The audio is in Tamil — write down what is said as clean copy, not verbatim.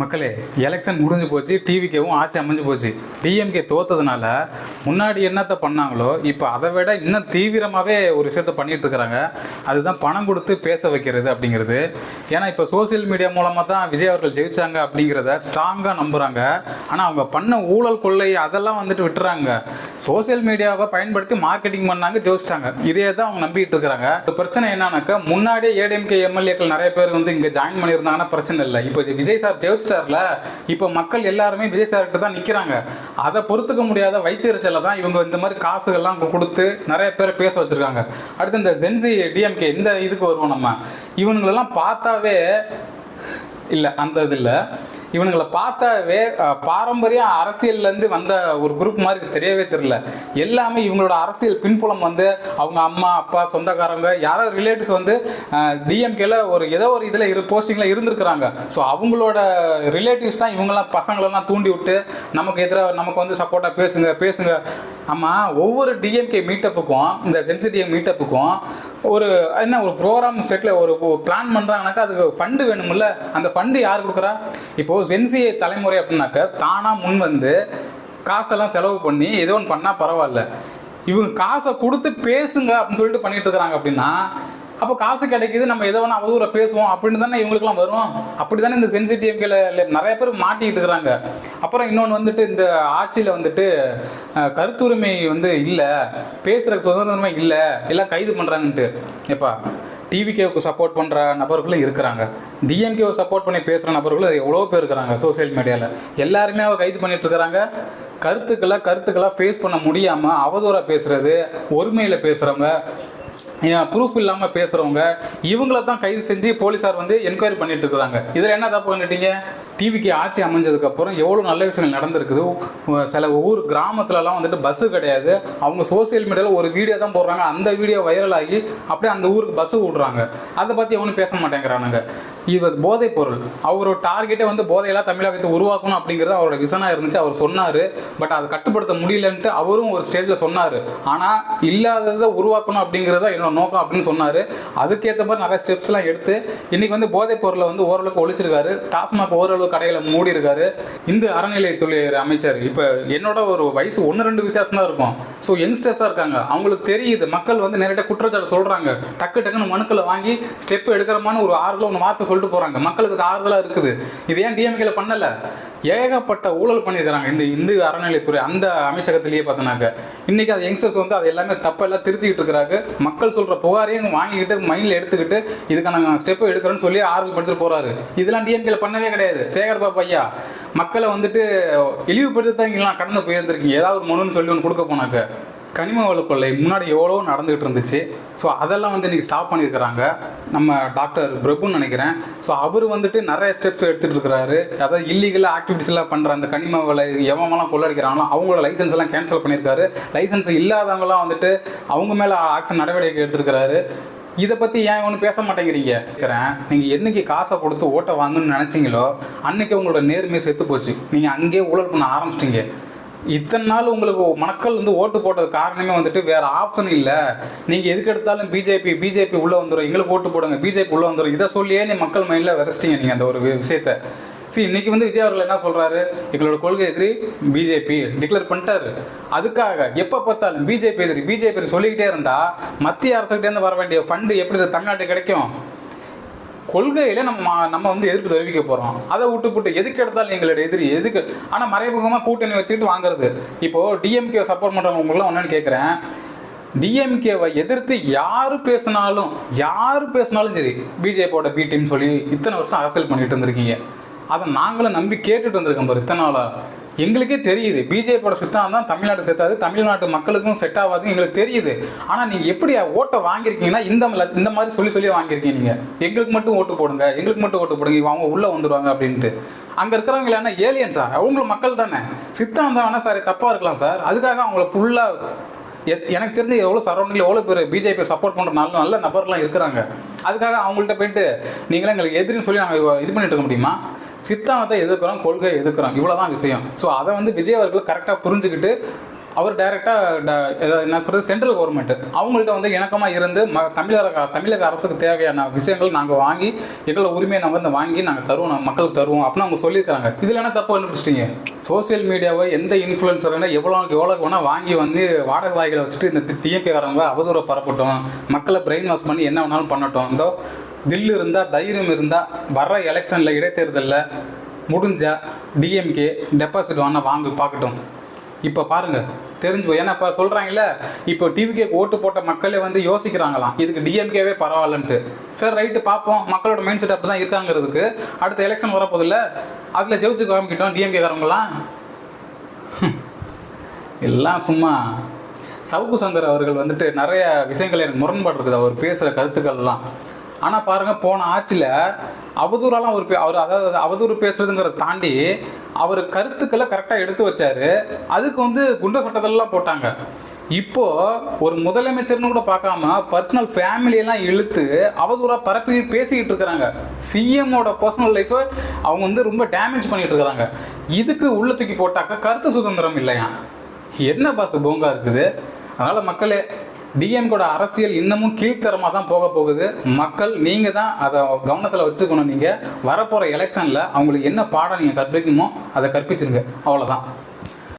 மக்களே, எலெக்ஷன் முடிஞ்சு போச்சு. டிவிக்கேவும் ஆட்சி அமைஞ்சு போச்சு. டிஎம்கே தோத்ததுனால முன்னாடி என்னத்தை பண்ணாங்களோ இப்போ அதை விட இன்னும் தீவிரமாகவே ஒரு விஷயத்த பண்ணிட்டு இருக்கிறாங்க. அதுதான் பணம் கொடுத்து பேச வைக்கிறது அப்படிங்கிறது. ஏன்னா இப்போ சோசியல் மீடியா மூலமாக தான் விஜய் அவர்கள் ஜெயிச்சாங்க அப்படிங்கிறத ஸ்ட்ராங்காக நம்புகிறாங்க. ஆனால் அவங்க பண்ண ஊழல் கொள்ளை அதெல்லாம் வந்துட்டு விட்டுறாங்க. சோசியல் மீடியாவை பயன்படுத்தி மார்க்கெட்டிங் பண்ணாங்க, ஜெயிச்சிட்டாங்க. இதே தான் அவங்க நம்பிட்டு இருக்கிறாங்க. இப்போ பிரச்சனை என்னன்னாக்கா, முன்னாடியே ஏடிஎம்கே எம்எல்ஏக்கள் நிறைய பேர் வந்து இங்கே ஜாயின் பண்ணியிருந்தாங்கன்னா பிரச்சனை இல்லை. இப்போ விஜய் சார் ஜெயிச்சிட்டார்ல, இப்போ மக்கள் எல்லாருமே விஜய் சார்கிட்ட தான் நிற்கிறாங்க. அதை பொறுத்துக்க முடியாத வைத்தியர்ச்சல தான் இவங்க இந்த மாதிரி காசுகள்லாம் கொடுத்து நிறைய பேரை பேச வச்சிருக்காங்க. அடுத்து இந்த ஜென்சி டிஎம்கே இந்த இதுக்கு வருவோம். நம்ம இவனுங்களெல்லாம் பார்த்தாவே இல்லை, அந்த இது இல்லை, இவனுங்களை பார்த்தாவே பாரம்பரிய அரசியல்லேருந்து வந்த ஒரு குரூப் மாதிரி தெரியவே தெரியல. எல்லாமே இவங்களோட அரசியல் பின்புலம் வந்து அவங்க அம்மா அப்பா சொந்தக்காரங்க யாராவது ரிலேட்டிவ்ஸ் வந்து டிஎம்கேல ஏதோ ஒரு இதில் போஸ்டிங்கில் இருந்திருக்கிறாங்க. ஸோ அவங்களோட ரிலேட்டிவ்ஸ் தான் இவங்கெல்லாம் பசங்களெல்லாம் தூண்டி விட்டு நமக்கு எதிராக நமக்கு வந்து சப்போர்ட்டாக பேசுங்க. ஆமாம், ஒவ்வொரு டிஎம்கே மீட்டப்புக்கும் இந்த ஜென்சிடிஎம் மீட்டப்புக்கும் ஒரு ப்ரோக்ராம் செட்டில் ஒரு பிளான் பண்ணுறாங்கனாக்கா அதுக்கு ஃபண்டு வேணும்ல. அந்த ஃபண்டு யார் கொடுக்குறா? இப்போது ஜென்சிஏ தலைமுறை அப்படின்னாக்க தானாக முன் வந்து காசெல்லாம் செலவு பண்ணி ஏதோ ஒன்று பண்ணால் பரவாயில்ல. இவங்க காசை கொடுத்து பேசுங்க அப்படின்னு சொல்லிட்டு பண்ணிட்டு இருக்கிறாங்க. அப்படின்னா அப்போ காசு கிடைக்கிது, நம்ம எதோ ஒன்று அவதூற பேசுவோம் அப்படின்னு தானே இவங்களுக்குலாம் வரும். அப்படி தானே இந்த சென்சிட்டிவ்ல நிறைய பேர் மாட்டிக்கிட்டு இருக்கிறாங்க. அப்புறம் இன்னொன்று வந்துட்டு இந்த ஆட்சியில் வந்துட்டு கருத்துரிமை வந்து இல்லை, பேசுகிற சுதந்திரமே இல்லை, எல்லாம் கைது பண்ணுறாங்கன்ட்டு. எப்பா, டிவிகேவுக்கு சப்போர்ட் பண்ணுற நபர்களும் இருக்கிறாங்க, டிஎம்கேவை சப்போர்ட் பண்ணி பேசுகிற நபர்களும் எவ்வளோ பேர் இருக்கிறாங்க. சோசியல் மீடியாவில் எல்லாருமே கைது பண்ணிட்டு இருக்கிறாங்க. கருத்துக்களாக ஃபேஸ் பண்ண முடியாமல் அவதூறாக பேசுகிறது, ஒருமையில் பேசுகிறவங்க, ப்ரூஃப் இல்லாமல் பேசுகிறவங்க, இவங்கள தான் கைது செஞ்சு போலீஸார் வந்து என்கொயரி பண்ணிட்டு இருக்கிறாங்க. இதில் என்ன தப்பு பண்ணிட்டீங்க? டிவிக்கு ஆட்சி அமைஞ்சதுக்கப்புறம் எவ்வளோ நல்ல விஷயங்கள் நடந்திருக்குது. சில ஊர் கிராமத்துலலாம் வந்துட்டு பஸ்ஸு கிடையாது. அவங்க சோசியல் மீடியாவில் ஒரு வீடியோ தான் போடுறாங்க. அந்த வீடியோ வைரல் ஆகி அப்படியே அந்த ஊருக்கு பஸ்ஸு விடுறாங்க. அதை பற்றி எவனும் பேச மாட்டேங்கிறானுங்க. இது போதைப் பொருள். அவரோட டார்கெட்டே வந்து போதையெல்லாம் தமிழகத்தை உருவாக்கணும் அப்படிங்கிறது அவரோட விசனாக இருந்துச்சு. அவர் சொன்னார். பட் அதை கட்டுப்படுத்த முடியலன்ட்டு அவரும் ஒரு ஸ்டேஜில் சொன்னார். ஆனால் இல்லாததை உருவாக்கணும் அப்படிங்கிறது தான் என்னோட நோக்கம் அப்படின்னு சொன்னார். அதுக்கேற்ற மாதிரி நிறைய ஸ்டெப்ஸ்லாம் எடுத்து இன்றைக்கி வந்து போதைப் பொருளை வந்து ஓரளவுக்கு ஒழிச்சிருக்காரு. டாஸ்மாக் ஓரளவு கடைகளை மூடி இருக்காரு. இந்த அறநிலையத்துறை அமைச்சர் இப்போ என்னோட ஒரு வயசு 1-2 வித்தியாசம் தான் இருக்கும். ஸோ யங்ஸ்டர்ஸாக இருக்காங்க, அவங்களுக்கு தெரியுது. மக்கள் வந்து நேரடியாக குற்றச்சாட்டு சொல்கிறாங்க. டக்குன்னு மனுக்களை வாங்கி ஸ்டெப் எடுக்கிறமான ஒரு ஆறுதல் ஒன்று வார்த்தை சொல்லிட்டு போகிறாங்க. மக்களுக்கு ஆறுதலாக இருக்குது. இது ஏன் டிஎம்கேல பண்ணலை? ஏகப்பட்ட ஊழல் பண்ணியிருக்கிறாங்க இந்த இந்து அறநிலையத்துறை அந்த அமைச்சகத்திலேயே பார்த்தோன்னாக்க. இன்றைக்கி அது யங்ஸ்டர்ஸ் வந்து அது எல்லாமே தப்பெல்லாம் திருத்திக்கிட்டு இருக்கிறாங்க. மக்கள் சொல்கிற புகாரையும் வாங்கிக்கிட்டு மைண்டில் எடுத்துக்கிட்டு இதுக்கான ஸ்டெப்பை எடுக்கிறேன்னு சொல்லி ஆறுதல் படுத்துட்டு போகிறாரு. இதெல்லாம் டிஎம்கேல பண்ணவே கிடையாது. சேகர் பாபு ஐயா மக்களை வந்துட்டு இழிவுபடுத்தி தான் இங்கெல்லாம் கடந்து போயிருந்துருக்கீங்க. ஏதாவது ஒரு மனுன்னு சொல்லி ஒன்று கொடுக்க போனாக்க. கனிம வள கொள்ளை முன்னாடி எவ்வளோ நடந்துகிட்டு இருந்துச்சு. ஸோ அதெல்லாம் வந்து இன்றைக்கி ஸ்டாப் பண்ணியிருக்கிறாங்க. நம்ம டாக்டர் பிரபுன்னு நினைக்கிறேன். ஸோ அவர் வந்துட்டு நிறைய ஸ்டெப்ஸ் எடுத்துகிட்டு இருக்கிறாரு. அதாவது இல்லீகலாக ஆக்டிவிட்டிஸ்லாம் பண்ணுற அந்த கனிம வளை எவங்கெல்லாம் கொள்ளடிக்கிறாங்களோ அவங்களோட லைசன்ஸ் எல்லாம் கேன்சல் பண்ணியிருக்காரு. லைசன்ஸ் இல்லாதவங்களாம் வந்துட்டு அவங்க மேலே ஆக்ஷன் நடவடிக்கை எடுத்துருக்கிறாரு. இதை பற்றி ஏன் ஒன்றும் பேச மாட்டேங்கிறீங்க கேட்குறேன். நீங்கள் என்றைக்கு காசை கொடுத்து ஓட்டை வாங்கணும்னு நினச்சிங்களோ அன்றைக்கி உங்களோட நேர்மையை செத்து போச்சு. நீங்கள் அங்கேயே ஊழல் பண்ண ஆரம்பிச்சிட்டிங்க. இத்தனை நாள் உங்களுக்கு மக்கள் வந்து ஓட்டு போட்டது காரணமே வந்துட்டு வேறு ஆப்ஷன் இல்லை. நீங்கள் எதுக்கு எடுத்தாலும் பிஜேபி உள்ளே வந்துடும், எங்களுக்கு ஓட்டு போடுங்க, பிஜேபி உள்ளே வந்துடும், இதை சொல்லியே நீ மக்கள் மைண்டில் விதைச்சிட்டிங்க நீங்கள் அந்த ஒரு விஷயத்தை. இன்றைக்கி வந்து விஜய் அவர்கள் என்ன சொல்கிறாரு? எங்களோட கொள்கை எதிரி பிஜேபி டிக்ளேர் பண்ணிட்டாரு. அதுக்காக எப்போ பார்த்தாலும் பிஜேபி எதிரி சொல்லிக்கிட்டே இருந்தால் மத்திய அரசுகிட்டேருந்து வர வேண்டிய ஃபண்டு எப்படி தமிழ்நாட்டுக்கு கிடைக்கும்? கொள்கையில் நம்ம வந்து எதிர்ப்பு தெரிவிக்க போகிறோம். அதை விட்டு எதுக்கு எடுத்தாலும் எங்களோட எதிரி எதுக்கு? ஆனால் மறைமுகமாக கூட்டணி வச்சுக்கிட்டு வாங்குறது. இப்போது டிஎம்கே சப்போர்ட் பண்ணுறவங்களுக்குலாம் ஒன்றுன்னு கேட்குறேன். டிஎம்கேவை எதிர்த்து யார் பேசினாலும் சரி பிஜேபியோட பி டீம் சொல்லி இத்தனை வருஷம் அரசியல் பண்ணிட்டு இருந்திருக்கீங்க. அதை நாங்களும் நம்பி கேட்டுட்டு வந்திருக்கோம் பாரு இத்தனை நாளாக. எங்களுக்கே தெரியுது பிஜேபியோட சித்தாந்தம் தான் தமிழ்நாடு செட்டாது, தமிழ்நாட்டு மக்களுக்கும் செட் ஆகாது எங்களுக்கு தெரியுது. ஆனால் நீங்கள் எப்படி ஓட்டை வாங்கியிருக்கீங்கன்னா இந்த மாதிரி சொல்லி வாங்கியிருக்கீங்க. நீங்கள் எங்களுக்கு மட்டும் ஓட்டு போடுங்க, அவங்க உள்ளே வந்துடுவாங்க அப்படின்ட்டு. அங்கே இருக்கிறவங்க என்ன ஏலியன் சார்? அவங்களும் மக்கள் தானே. சித்தாந்தம் வேணால் சார் தப்பாக இருக்கலாம் சார். அதுக்காக அவங்கள ஃபுல்லாக எனக்கு தெரிஞ்சு எவ்வளோ சரௌண்டிங்கில் எவ்வளோ பேர் பிஜேபி சப்போர்ட் பண்ணுற நல்ல நபர்லாம் இருக்கிறாங்க. அதுக்காக அவங்கள்ட்ட போயிட்டு நீங்களாம் எங்களுக்கு எதிரின்னு சொல்லி நாங்கள் இது பண்ணிட்டு இருக்க முடியுமா? சித்தாந்தத்தை எதிர்க்கிறோம், கொள்கையை எதிர்க்கிறோம், இவ்வளோதான் விஷயம். ஸோ அதை வந்து விஜய் அவர்கள் கரெக்டாக புரிஞ்சுக்கிட்டு அவர் டைரெக்டாக என்ன சொல்கிறது சென்ட்ரல் கவர்மெண்ட் அவங்கள்ட்ட வந்து இணக்கமாக இருந்து தமிழக அரசுக்கு தேவையான விஷயங்கள் நாங்கள் வாங்கி எங்களோட உரிமையை நாங்கள் வந்து வாங்கி நாங்கள் தருவோம், நம்ம மக்களுக்கு தருவோம் அப்படின்னு அவங்க சொல்லியிருக்காங்க. இதில் என்ன தப்பு கண்டுபிடிச்சிட்டிங்க? சோசியல் மீடியாவை எந்த இன்ஃப்ளூயன்சர்னா எவ்வளோ வேணால் வாங்கி வந்து வாடகை வாய்களை வச்சுட்டு இந்த டிஎம்கேக்காரங்க அவதூறை பரப்பட்டும், மக்களை பிரெயின் வாஷ் பண்ணி என்ன வேணாலும் பண்ணட்டும். இந்த தில் இருந்தால் தைரியம் இருந்தால் வர்ற எலெக்ஷனில் இடைத்தேர்தலில் முடிஞ்சால் டிஎம்கே டெபாசிட் வாங்க பார்க்கட்டும். இப்போ பாருங்கள் தெரிஞ்சு, ஏன்னா இப்போ சொல்கிறாங்கல்ல, இப்போ டிவிகே ஓட்டு போட்ட மக்களே வந்து யோசிக்கிறாங்களாம் இதுக்கு டிஎம்கேவே பரவாயில்லன்ட்டு. சரி ரைட்டு பார்ப்போம், மக்களோட மைண்ட் செட் அப்படி தான் இருக்காங்கிறதுக்கு அடுத்த எலெக்ஷன் வரப்போதில்ல, அதில் ஜெயிச்சு காமிக்கிட்டோம் டிஎம்கேக்காரங்களாம். எல்லாம் சும்மா. சவுக்கு சங்கர் அவர்கள் வந்துட்டு நிறைய விஷயங்கள் எனக்கு முரண்பாடு இருக்குது அவர் பேசுகிற கருத்துக்கள்லாம். ஆனால் பாருங்கள், போன ஆட்சியில் அவதூறாலாம் அவர் அதாவது அவதூறு பேசுறதுங்கிறத தாண்டி அவர் கருத்துக்களை கரெக்டாக எடுத்து வச்சார். அதுக்கு வந்து குண்ட சட்டத்தெல்லாம் போட்டாங்க. இப்போது ஒரு முதலமைச்சர்னு கூட பார்க்காம பர்சனல் ஃபேமிலியெல்லாம் இழுத்து அவதூறாக பரப்பி பேசிக்கிட்டு இருக்கிறாங்க. சிஎம்மோட பர்சனல் லைஃப்பை அவங்க வந்து ரொம்ப டேமேஜ் பண்ணிகிட்டு இருக்கிறாங்க. இதுக்கு உள்ள தூக்கி போட்டாக்க கருத்து சுதந்திரம் இல்லையா? என்ன பாச போங்கா இருக்குது. அதனால் மக்களே, டிஎம்கோட அரசியல் இன்னமும் கீழ்த்தரமாக தான் போக போகுது. மக்கள் நீங்கள் தான் அதை கவனத்தில் வச்சுக்கணும். நீங்கள் வரப்போகிற எலெக்ஷனில் அவங்களுக்கு என்ன பாடம் நீங்கள் கற்பிக்கணுமோ அதை கற்பிச்சிருங்க, அவ்வளோதான்.